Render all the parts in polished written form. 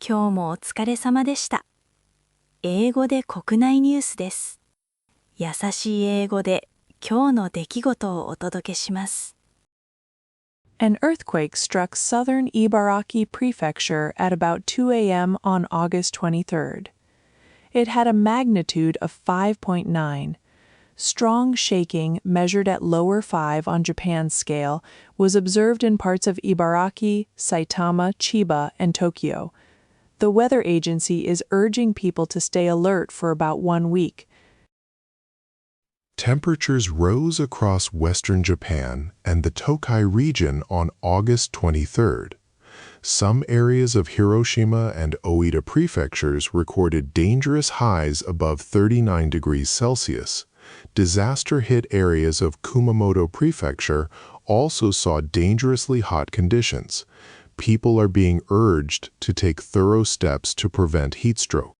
今日もお疲れ様でした。英語で国内ニュースです。優しい英語で今日の出来事をお届けします。An earthquake struck southern Ibaraki Prefecture at about 2 a.m. on August 23rd. It had a magnitude of 5.9. Strong shaking, measured at lower 5 on Japan's scale, was observed in parts of Ibaraki, Saitama, Chiba, and Tokyo. The weather agency is urging people to stay alert for about 1 week. Temperatures rose across western Japan and the Tokai region on August 23rd. Some areas of Hiroshima and Oita prefectures recorded dangerous highs above 39 degrees Celsius. Disaster-hit areas of Kumamoto Prefecture also saw dangerously hot conditions. People are being urged to take thorough steps to prevent heat stroke.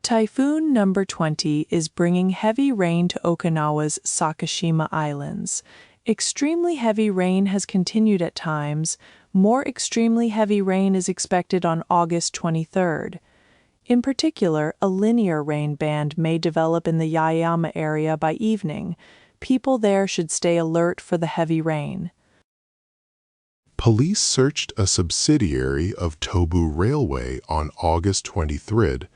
Typhoon number 20 is bringing heavy rain to Okinawa's Sakishima Islands. Extremely heavy rain has continued at times. More extremely heavy rain is expected on August 23rd. In particular, a linear rain band may develop in the Yaeyama area by evening. People there should stay alert for the heavy rain. Police searched a subsidiary of Tobu Railway on August 23rd,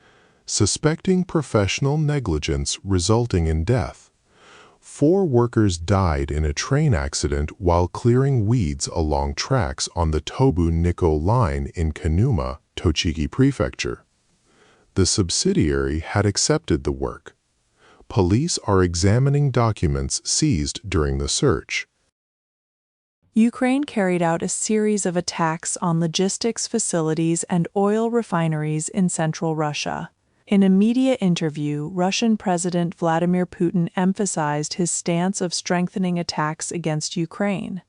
suspecting professional negligence resulting in death. 4 workers died in a train accident while clearing weeds along tracks on the Tobu-Nikko line in Kanuma, Tochigi Prefecture. The subsidiary had accepted the work. Police are examining documents seized during the search. Ukraine carried out a series of attacks on logistics facilities and oil refineries in central Russia. In a media interview, Russian President Vladimir Putin emphasized his stance of strengthening attacks against Ukraine.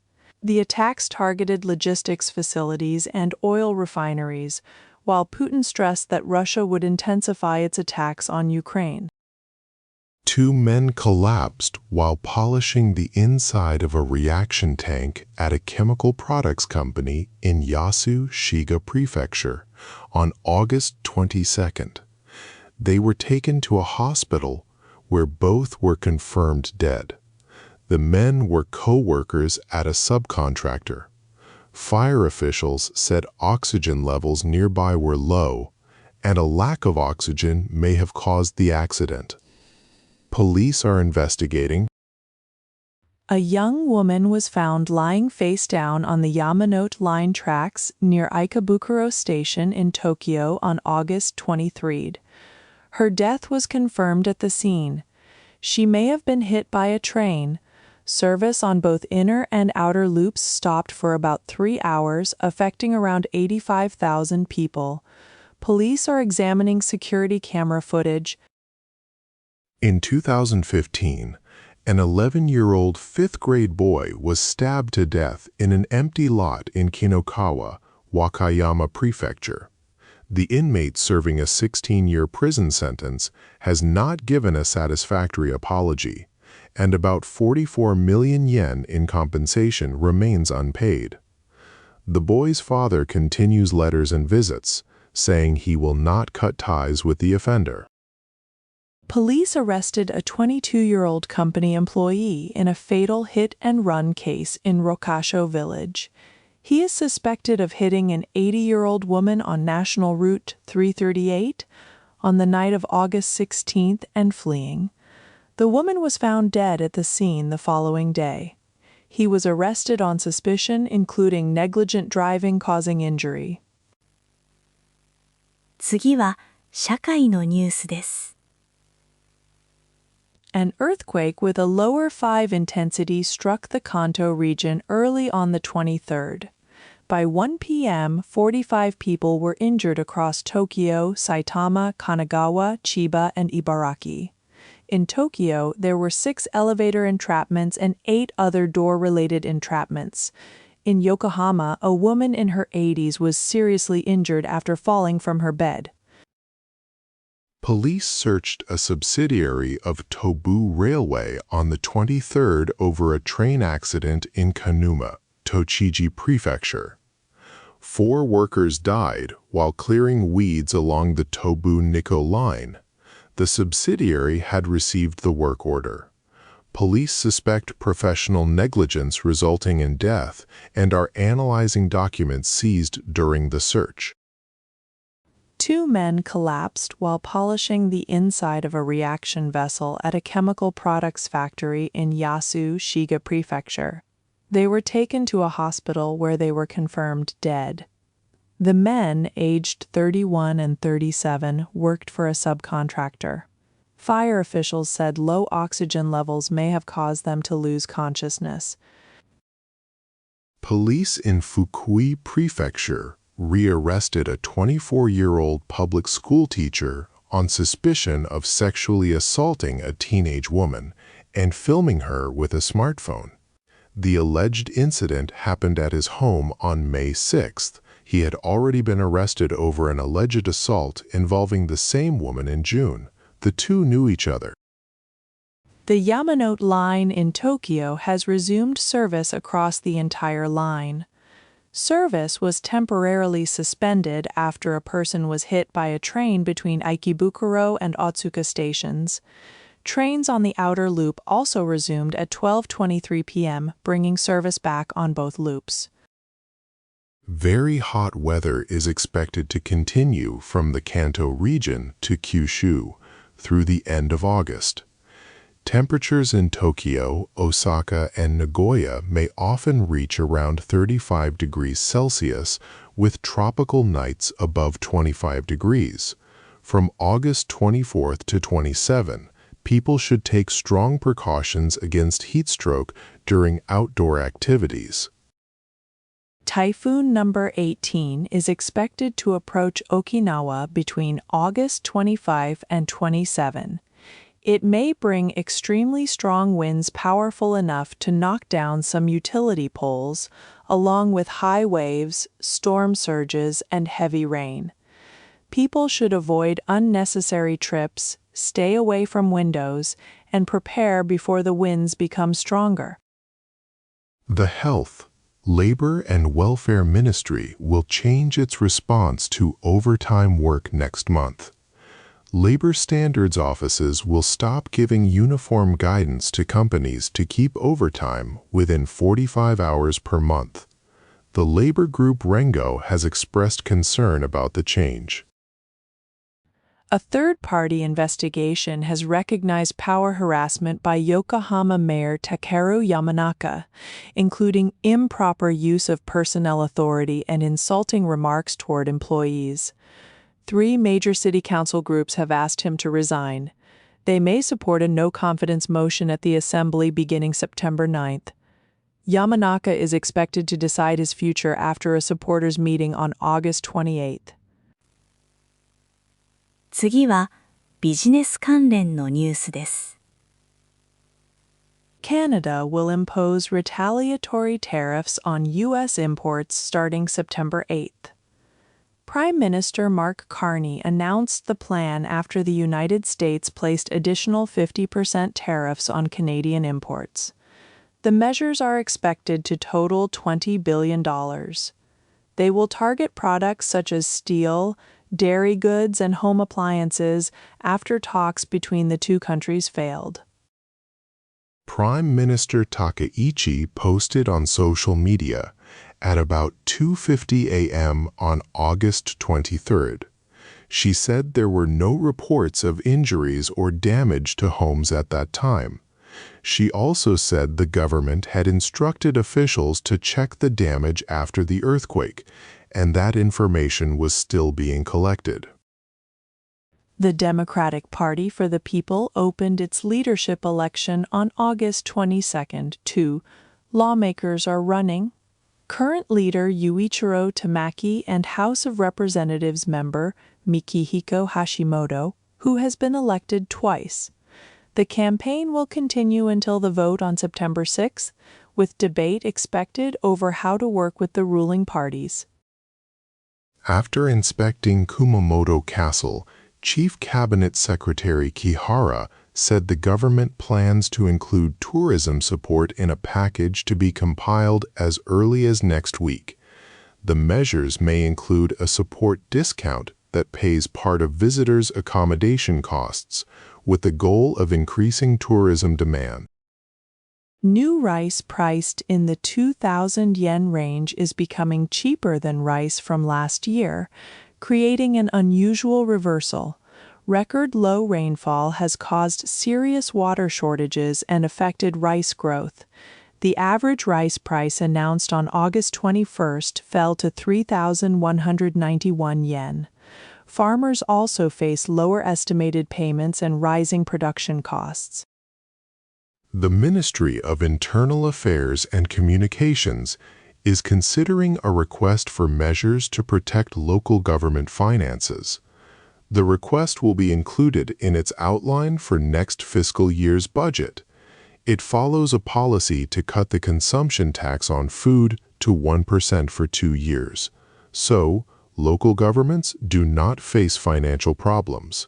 The attacks targeted logistics facilities and oil refineries, while Putin stressed that Russia would intensify its attacks on Ukraine. 2 men collapsed while polishing the inside of a reaction tank at a chemical products company in Yasu, Shiga Prefecture on August 22nd. They were taken to a hospital where both were confirmed dead. The men were co-workers at a subcontractor. Fire officials said oxygen levels nearby were low, and a lack of oxygen may have caused the accident. Police are investigating. A young woman was found lying face down on the Yamanote line tracks near Ikebukuro Station in Tokyo on August 23rd. Her death was confirmed at the scene. She may have been hit by a train. Service on both inner and outer loops stopped for about 3 hours, affecting around 85,000 people. Police are examining security camera footage. In 2015, an 11-year-old 5th-grade boy was stabbed to death in an empty lot in Kinokawa, Wakayama Prefecture. The inmate serving a 16-year prison sentence has not given a satisfactory apology, and about 44 million yen in compensation remains unpaid. The boy's father continues letters and visits, saying he will not cut ties with the offender. Police arrested a 22-year-old company employee in a fatal hit-and-run case in Rokasho village. He is suspected of hitting an 80-year-old woman on National Route 338 on the night of August 16th and fleeing. The woman was found dead at the scene the following day. He was arrested on suspicion including negligent driving causing injury. 次は社会のニュースです。An earthquake with a lower 5 intensity struck the Kanto region early on the 23rd. By 1 p.m., 45 people were injured across Tokyo, Saitama, Kanagawa, Chiba, and Ibaraki. In Tokyo, there were 6 elevator entrapments and 8 other door-related entrapments. In Yokohama, a woman in her 80s was seriously injured after falling from her bed. Police searched a subsidiary of Tobu Railway on the 23rd over a train accident in Kanuma, Tochigi Prefecture. 4 workers died while clearing weeds along the Tobu-Nikko line. The subsidiary had received the work order. Police suspect professional negligence resulting in death and are analyzing documents seized during the search. 2 men collapsed while polishing the inside of a reaction vessel at a chemical products factory in Yasu, Shiga Prefecture. They were taken to a hospital where they were confirmed dead. The men, aged 31 and 37, worked for a subcontractor. Fire officials said low oxygen levels may have caused them to lose consciousness. Police in Fukui Prefecture rearrested a 24-year-old public school teacher on suspicion of sexually assaulting a teenage woman and filming her with a smartphone. The alleged incident happened at his home on May 6th. He had already been arrested over an alleged assault involving the same woman in June. The two knew each other. The Yamanote line in Tokyo has resumed service across the entire line. Service was temporarily suspended after a person was hit by a train between Ikebukuro and Otsuka stations. Trains on the outer loop also resumed at 12:23 p.m., bringing service back on both loops. Very hot weather is expected to continue from the Kanto region to Kyushu through the end of August. Temperatures in Tokyo, Osaka, and Nagoya may often reach around 35 degrees Celsius, with tropical nights above 25 degrees. From August 24th to 27, people should take strong precautions against heat stroke during outdoor activities. Typhoon number 18 is expected to approach Okinawa between August 25 and 27. It may bring extremely strong winds powerful enough to knock down some utility poles, along with high waves, storm surges, and heavy rain. People should avoid unnecessary trips, stay away from windows, and prepare before the winds become stronger. The Health, Labor and Welfare Ministry will change its response to overtime work next month. Labor standards offices will stop giving uniform guidance to companies to keep overtime within 45 hours per month. The labor group Rengo has expressed concern about the change. A third-party investigation has recognized power harassment by Yokohama Mayor Takeru Yamanaka, including improper use of personnel authority and insulting remarks toward employees. 3 major city council groups have asked him to resign. They may support a no-confidence motion at the assembly beginning September 9th. Yamanaka is expected to decide his future after a supporters meeting on August 28th. 次はビジネス関連のニュースです。Canada will impose retaliatory tariffs on U.S. imports starting September 8th. Prime Minister Mark Carney announced the plan after the United States placed additional 50% tariffs on Canadian imports. The measures are expected to total $20 billion. They will target products such as steel, dairy goods, and home appliances after talks between the two countries failed. Prime Minister Takaichi posted on social media at about 2:50 a.m. on August 23rd. She said there were no reports of injuries or damage to homes at that time. She also said the government had instructed officials to check the damage after the earthquake, and that information was still being collected. The Democratic Party for the People opened its leadership election on August 22nd, too. Lawmakers are running. Current leader Yuichiro Tamaki and House of Representatives member Mikihiko Hashimoto, who has been elected twice. The campaign will continue until the vote on September 6th, with debate expected over how to work with the ruling parties. After inspecting Kumamoto Castle, Chief Cabinet Secretary Kihara said the government plans to include tourism support in a package to be compiled as early as next week. The measures may include a support discount that pays part of visitors' accommodation costs, with the goal of increasing tourism demand. New rice priced in the 2,000 yen range is becoming cheaper than rice from last year, creating an unusual reversal. Record low rainfall has caused serious water shortages and affected rice growth. The average rice price announced on August 21st fell to 3,191 yen. Farmers also face lower estimated payments and rising production costs. The Ministry of Internal Affairs and Communications is considering a request for measures to protect local government finances. The request will be included in its outline for next fiscal year's budget. It follows a policy to cut the consumption tax on food to 1% for 2 years. So, local governments do not face financial problems.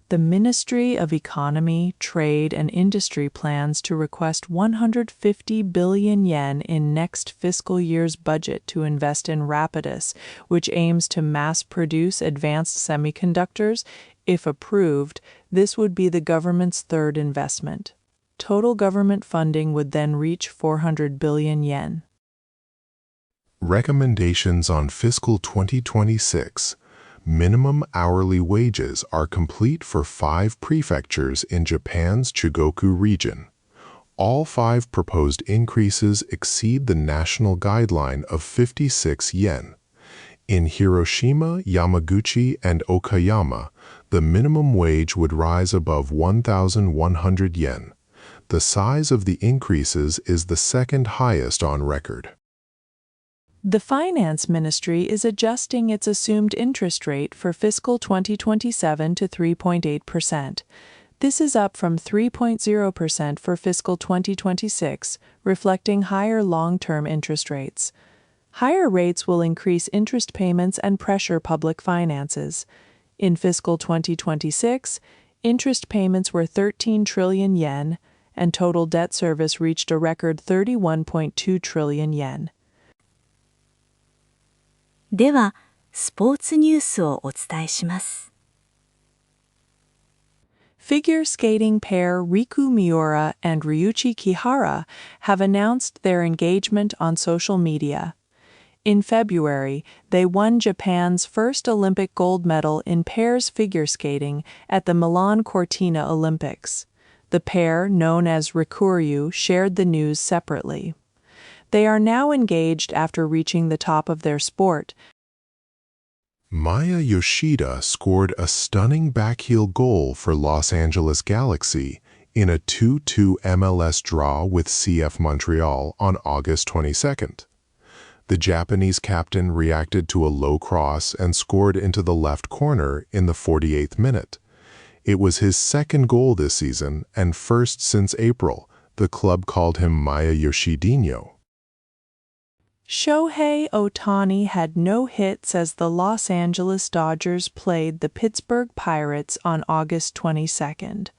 The Ministry of Economy, Trade, and Industry plans to request 150 billion yen in next fiscal year's budget to invest in Rapidus, which aims to mass-produce advanced semiconductors. If approved, this would be the government's third investment. Total government funding would then reach 400 billion yen. Recommendations on fiscal 2026. Minimum hourly wages are complete for 5 prefectures in Japan's Chugoku region. All 5 proposed increases exceed the national guideline of 56 yen. In Hiroshima, Yamaguchi, and Okayama, the minimum wage would rise above 1,100 yen. The size of the increases is the second highest on record. The Finance Ministry is adjusting its assumed interest rate for fiscal 2027 to 3.8%. This is up from 3.0% for fiscal 2026, reflecting higher long-term interest rates. Higher rates will increase interest payments and pressure public finances. In fiscal 2026, interest payments were 13 trillion yen, and total debt service reached a record 31.2 trillion yen. では、スポーツニュースをお伝えします。Figure skating pair Riku Miura and Ryuichi Kihara have announced their engagement on social media. In February, they won Japan's first Olympic gold medal in pairs figure skating at the Milan Cortina Olympics. The pair, known as Rikuryu, shared the news separately. They are now engaged after reaching the top of their sport. Maya Yoshida scored a stunning backheel goal for Los Angeles Galaxy in a 2-2 MLS draw with CF Montreal on August 22nd. The Japanese captain reacted to a low cross and scored into the left corner in the 48th minute. It was his second goal this season and first since April. The club called him Maya Yoshidinho. Shohei Ohtani had no hits as the Los Angeles Dodgers played the Pittsburgh Pirates on August 22nd.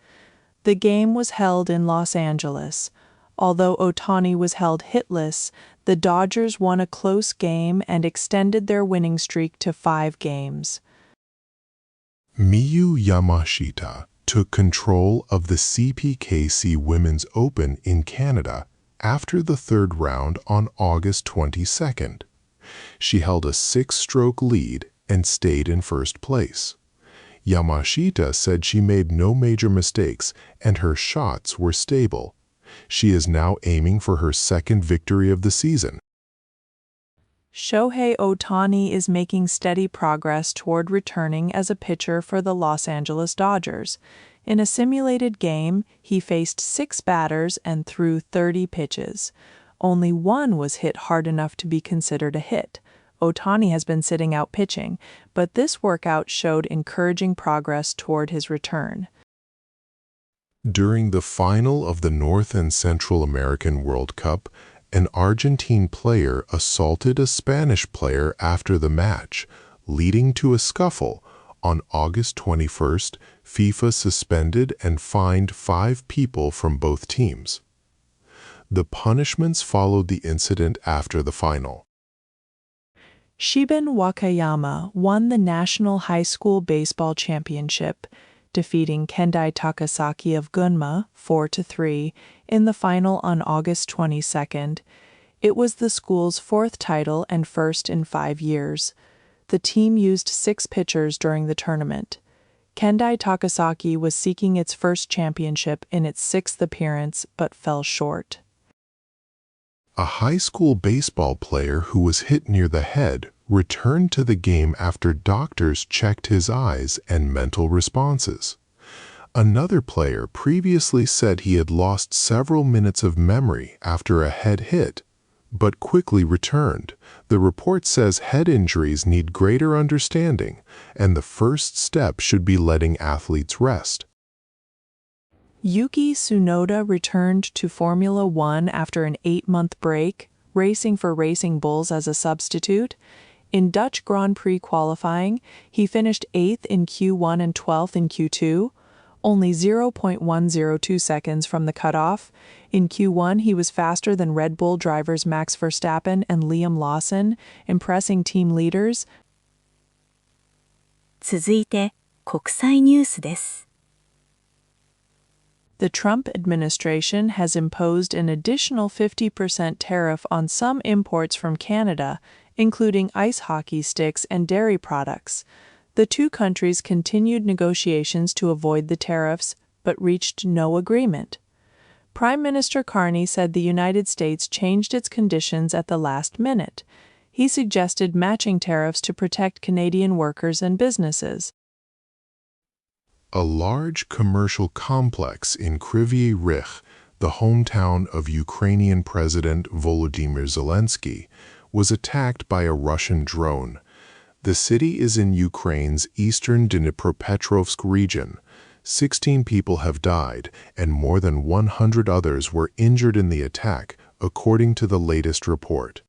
The game was held in Los Angeles. Although Ohtani was held hitless, the Dodgers won a close game and extended their winning streak to 5 games. Miyu Yamashita took control of the CPKC Women's Open in Canada after the third round on August 22nd. She held a 6-stroke lead and stayed in first place. Yamashita said she made no major mistakes and her shots were stable. She is now aiming for her second victory of the season. Shohei Ohtani is making steady progress toward returning as a pitcher for the Los Angeles Dodgers. In a simulated game, he faced 6 batters and threw 30 pitches. Only 1 was hit hard enough to be considered a hit. Ohtani has been sitting out pitching, but this workout showed encouraging progress toward his return. During the final of the North and Central American World Cup, an Argentine player assaulted a Spanish player after the match, leading to a scuffle. On August 21st, FIFA suspended and fined 5 people from both teams. The punishments followed the incident after the final. Shiban Wakayama won the National High School Baseball Championship, defeating Kendai Takasaki of Gunma 4-3 in the final on August 22nd. It was the school's fourth title and first in 5 years. The team used 6 pitchers during the tournament. Kendai Takasaki was seeking its first championship in its 6th appearance but fell short. A high school baseball player who was hit near the head returned to the game after doctors checked his eyes and mental responses. Another player previously said he had lost several minutes of memory after a head hit, but quickly returned. The report says head injuries need greater understanding, and the first step should be letting athletes rest. Yuki Tsunoda returned to Formula One after an 8-month break, racing for Racing Bulls as a substitute. In Dutch Grand Prix qualifying, he finished 8th in Q1 and 12th in Q2, only 0.102 seconds from the cutoff. In Q1, he was faster than Red Bull drivers Max Verstappen and Liam Lawson, impressing team leaders. 続いて、国際ニュースです。The Trump administration has imposed an additional 50% tariff on some imports from Canada, including ice hockey sticks and dairy products. The two countries continued negotiations to avoid the tariffs, but reached no agreement. Prime Minister Carney said the United States changed its conditions at the last minute. He suggested matching tariffs to protect Canadian workers and businesses. A large commercial complex in Kryvyi Rih, the hometown of Ukrainian President Volodymyr Zelensky, was attacked by a Russian drone. The city is in Ukraine's eastern Dnipropetrovsk region. 16 people have died, and more than 100 others were injured in the attack, according to the latest report.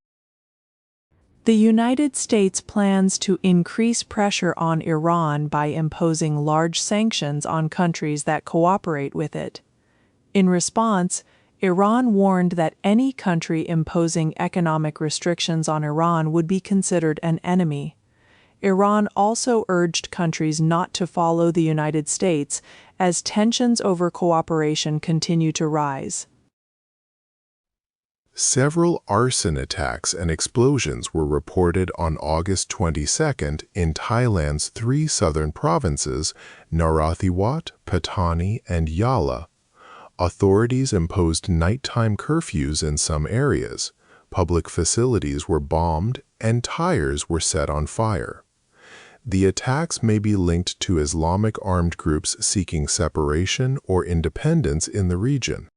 The United States plans to increase pressure on Iran by imposing large sanctions on countries that cooperate with it. In response, Iran warned that any country imposing economic restrictions on Iran would be considered an enemy. Iran also urged countries not to follow the United States as tensions over cooperation continue to rise. Several arson attacks and explosions were reported on August 22nd in Thailand's 3 southern provinces, Narathiwat, Pattani, and Yala. Authorities imposed nighttime curfews in some areas. Public facilities were bombed, and tires were set on fire. The attacks may be linked to Islamic armed groups seeking separation or independence in the region.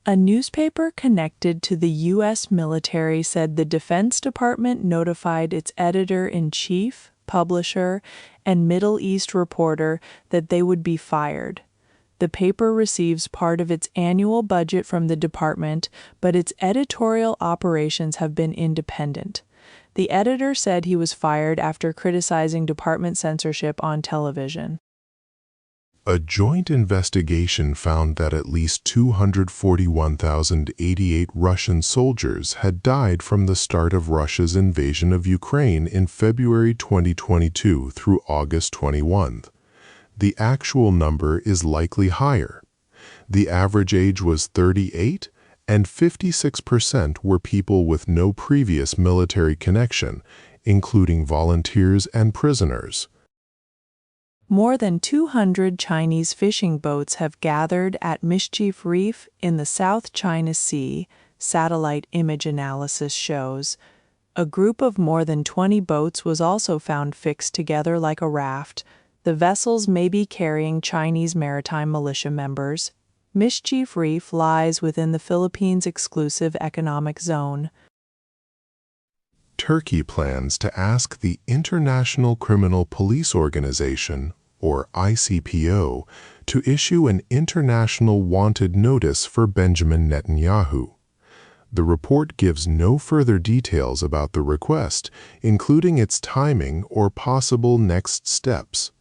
A newspaper connected to the U.S. military said the Defense Department notified its editor-in-chief, publisher, and Middle East reporter that they would be fired. The paper receives part of its annual budget from the department, but its editorial operations have been independent. The editor said he was fired after criticizing department censorship on television. A joint investigation found that at least 241,088 Russian soldiers had died from the start of Russia's invasion of Ukraine in February 2022 through August 21. The actual number is likely higher. The average age was 38, and 56% were people with no previous military connection, including volunteers and prisoners. More than 200 Chinese fishing boats have gathered at Mischief Reef in the South China Sea, satellite image analysis shows. A group of more than 20 boats was also found fixed together like a raft. The vessels may be carrying Chinese maritime militia members. Mischief Reef lies within the Philippines' exclusive economic zone. Turkey plans to ask the International Criminal Police Organization, or ICPO, to issue an international wanted notice for Benjamin Netanyahu. The report gives no further details about the request, including its timing or possible next steps.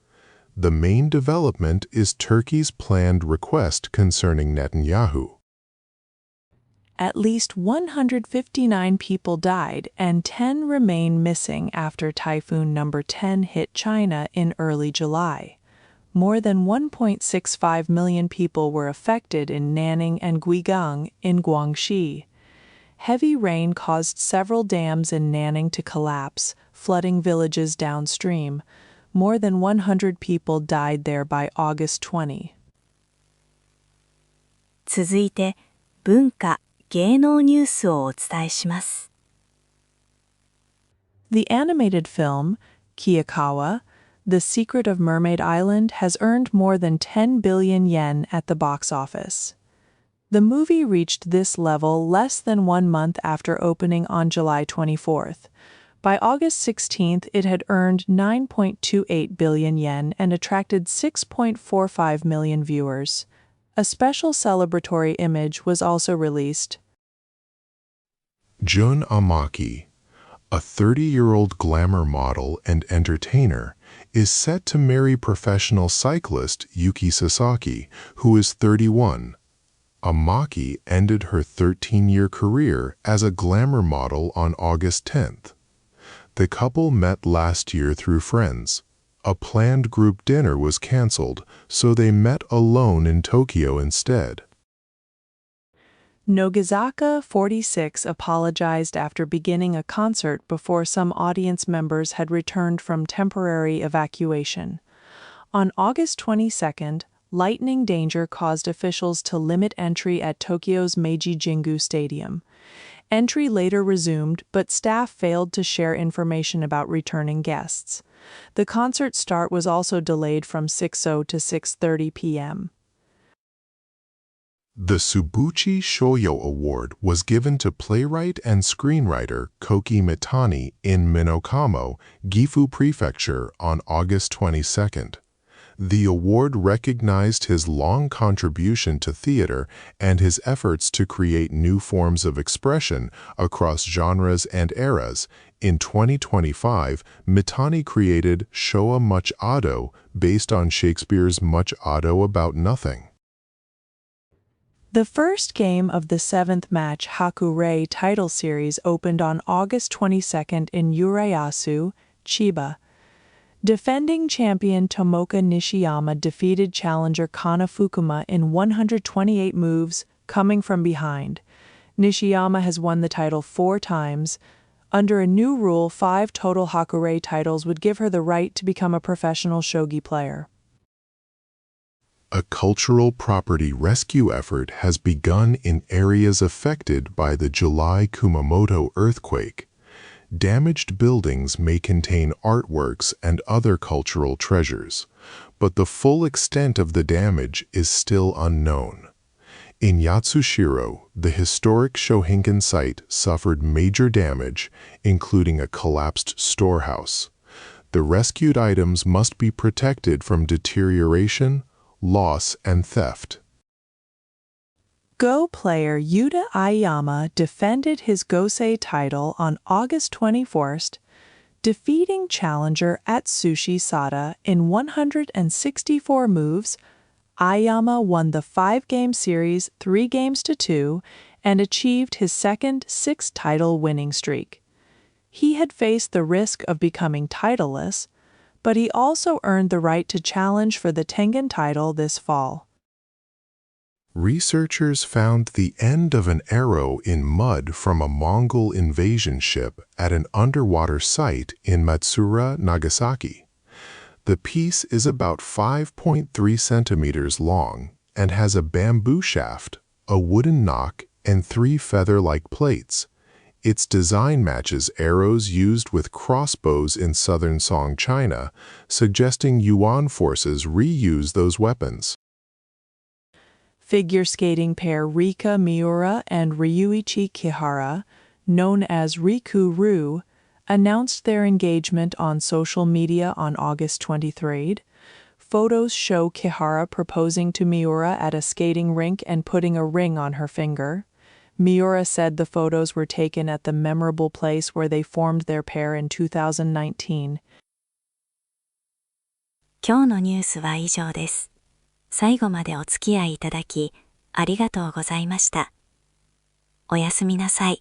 The main development is Turkey's planned request concerning Netanyahu. at least 159 people died and 10 remain missing after Typhoon number 10 hit China in early July. More than 1.65 million people were affected in Nanning and Guigang in Guangxi. Heavy rain caused several dams in Nanning to collapse, flooding villages downstream. More than 100 people died there by August 20. 続いて、文化・芸能ニュースをお伝えします。The animated film, Kiyakawa, The Secret of Mermaid Island, has earned more than 10 billion yen at the box office. The movie reached this level less than 1 month after opening on July 24th. By August 16th, it had earned 9.28 billion yen and attracted 6.45 million viewers. A special celebratory image was also released. Jun Amaki, a 30-year-old glamour model and entertainer, is set to marry professional cyclist Yuki Sasaki, who is 31. Amaki ended her 13-year career as a glamour model on August 10th. The couple met last year through friends. A planned group dinner was canceled, so they met alone in Tokyo instead. Nogizaka, 46, apologized after beginning a concert before some audience members had returned from temporary evacuation. On August 22nd, lightning danger caused officials to limit entry at Tokyo's Meiji Jingu Stadium. Entry later resumed, but staff failed to share information about returning guests. The concert start was also delayed from 6:00 to 6:30 p.m. The Tsubuchi Shoyo Award was given to playwright and screenwriter Koki Mitani in Minokamo, Gifu Prefecture on August 22nd. The award recognized his long contribution to theater and his efforts to create new forms of expression across genres and eras. In 2025, Mitani created Showa Much Ado based on Shakespeare's Much Ado About Nothing. The first game of the 7th match Hakurei title series opened on August 22nd in Urayasu, Chiba. Defending champion Tomoka Nishiyama defeated challenger Kana Fukuma in 128 moves, coming from behind. Nishiyama has won the title 4 times. Under a new rule, 5 total Hakurei titles would give her the right to become a professional shogi player. A cultural property rescue effort has begun in areas affected by the July Kumamoto earthquake. Damaged buildings may contain artworks and other cultural treasures, but the full extent of the damage is still unknown. In Yatsushiro, the historic Shohinkan site suffered major damage, including a collapsed storehouse. The rescued items must be protected from deterioration, loss, and theft. Go player Yuta Aiyama defended his Gosei title on August 21st, defeating challenger Atsushi Sada in 164 moves. Aiyama won the 5-game series 3 games to 2 and achieved his second 6-title winning streak. He had faced the risk of becoming titleless, but he also earned the right to challenge for the Tengen title this fall. Researchers found the end of an arrow in mud from a Mongol invasion ship at an underwater site in Matsura, Nagasaki. The piece is about 5.3 centimeters long and has a bamboo shaft, a wooden knock, and 3 feather-like plates. Its design matches arrows used with crossbows in southern Song, China, suggesting Yuan forces reuse those weapons. Figure skating pair Rika Miura and Ryuichi Kihara, known as Riku-Ru, announced their engagement on social media on August 23rd. Photos show Kihara proposing to Miura at a skating rink and putting a ring on her finger. Miura said the photos were taken at the memorable place where they formed their pair in 2019. 今日のニュースは以上です。最後までお付き合いいただき、ありがとうございました。おやすみなさい。